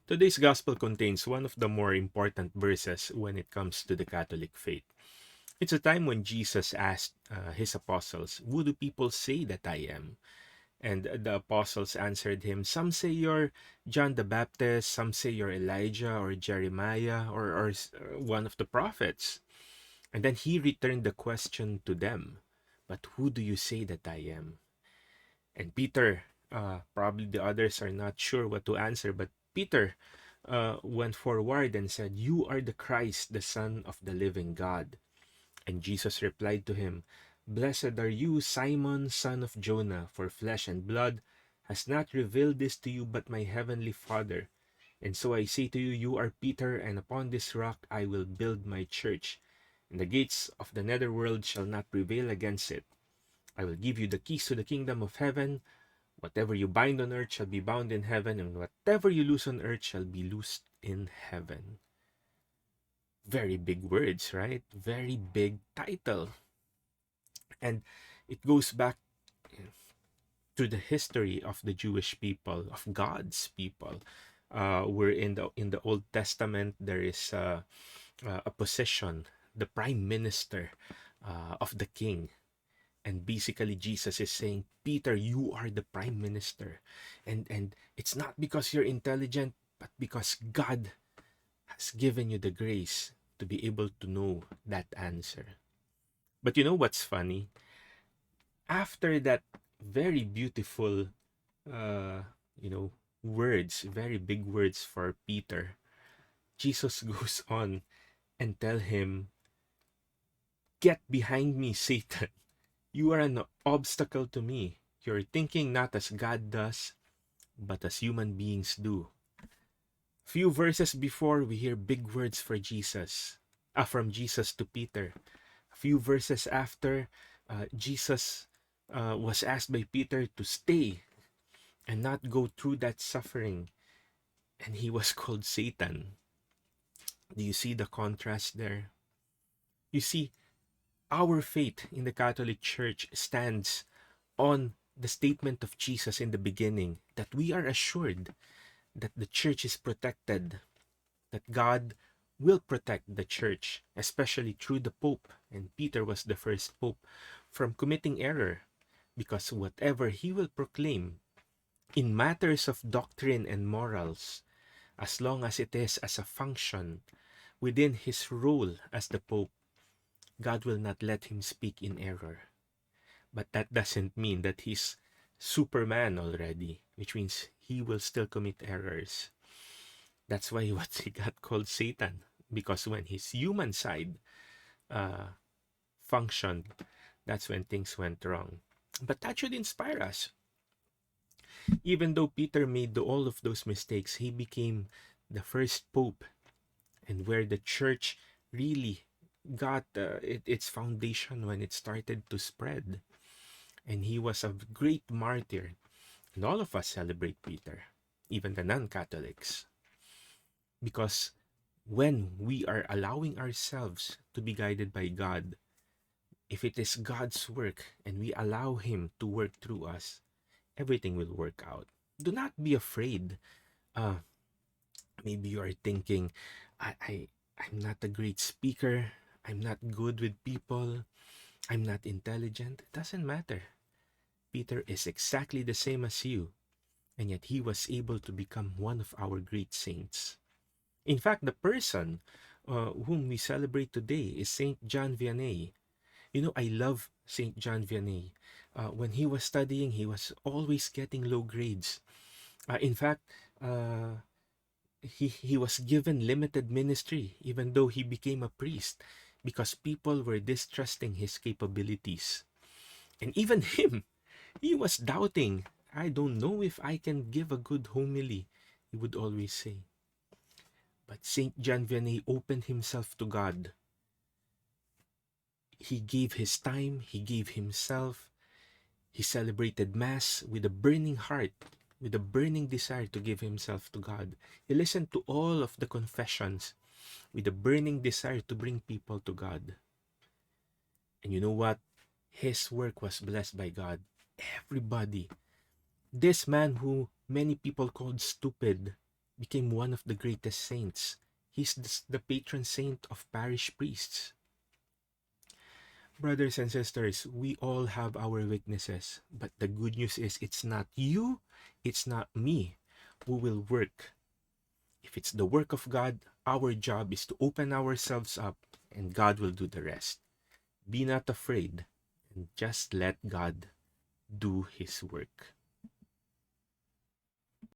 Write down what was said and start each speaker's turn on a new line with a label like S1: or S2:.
S1: Today's gospel contains one of the more important verses when it comes to the Catholic faith. It's a time when Jesus asked his apostles, "Who do people say that I am?" And the apostles answered him, "Some say you're John the Baptist, some say you're Elijah or Jeremiah or one of the prophets." And then he returned the question to them, "But who do you say that I am?" And Peter, probably the others are not sure what to answer, but Peter went forward and said, "You are the Christ, the Son of the living God." And Jesus replied to him, "Blessed are you, Simon, son of Jonah, for flesh and blood has not revealed this to you, but my heavenly Father. And so I say to you, you are Peter, and upon this rock I will build my church, and the gates of the netherworld shall not prevail against it. I will give you the keys to the kingdom of heaven. Whatever you bind on earth shall be bound in heaven, and whatever you loose on earth shall be loosed in heaven." Very big words, right? Very big title. And it goes back to the history of the Jewish people, of God's people. Where in the Old Testament there is a position, the prime minister of the king. And basically Jesus is saying, "Peter, you are the prime minister. And it's not because you're intelligent, but because God has given you the grace to be able to know that answer." But you know what's funny? After that very beautiful, uh, you know, words, very big words for Peter, Jesus goes on and tell him, "Get behind me, Satan. You are an obstacle to me. You're thinking not as God does, but as human beings do." Few verses before, we hear big words for Jesus, from Jesus to Peter. A few verses after, Jesus was asked by Peter to stay and not go through that suffering, and he was called Satan. Do you see the contrast there? You see, our faith in the Catholic Church stands on the statement of Jesus in the beginning, that we are assured that the church is protected, that God will protect the church, especially through the Pope, and Peter was the first Pope, from committing error, because whatever he will proclaim in matters of doctrine and morals, as long as it is as a function within his role as the Pope, God will not let him speak in error. But that doesn't mean that he's Superman already, which means he will still commit errors. That's why he got called Satan, because when his human side uh, functioned, that's when things went wrong. But that should inspire us. Even though Peter made all of those mistakes, he became the first pope, and where the church really got its foundation when it started to spread. And he was a great martyr. And all of us celebrate Peter, even the non Catholics, because when we are allowing ourselves to be guided by God, if it is God's work and we allow Him to work through us, everything will work out. Do not be afraid. Uh, Maybe you are thinking, I'm not a great speaker. I'm not good with people. I'm not intelligent. It doesn't matter. Peter is exactly the same as you, and yet he was able to become one of our great saints. In fact, the person whom we celebrate today is Saint John Vianney. You know, I love Saint John Vianney. When he was studying, he was always getting low grades. In fact, uh, he was given limited ministry even though he became a priest, because people were distrusting his capabilities. And even him, he was doubting. "I don't know if I can give a good homily," he would always say. But Saint John Vianney opened himself to God. He gave his time, he gave himself. He celebrated Mass with a burning heart, with a burning desire to give himself to God. He listened to all of the confessions with a burning desire to bring people to God. And you know what? His work was blessed by God. Everybody. This man who many people called stupid, became one of the greatest saints. He's the patron saint of parish priests. Brothers and sisters, we all have our weaknesses, but the good news is it's not you, it's not me who will work. If it's the work of God, our job is to open ourselves up and God will do the rest. Be not afraid and just let God do His work.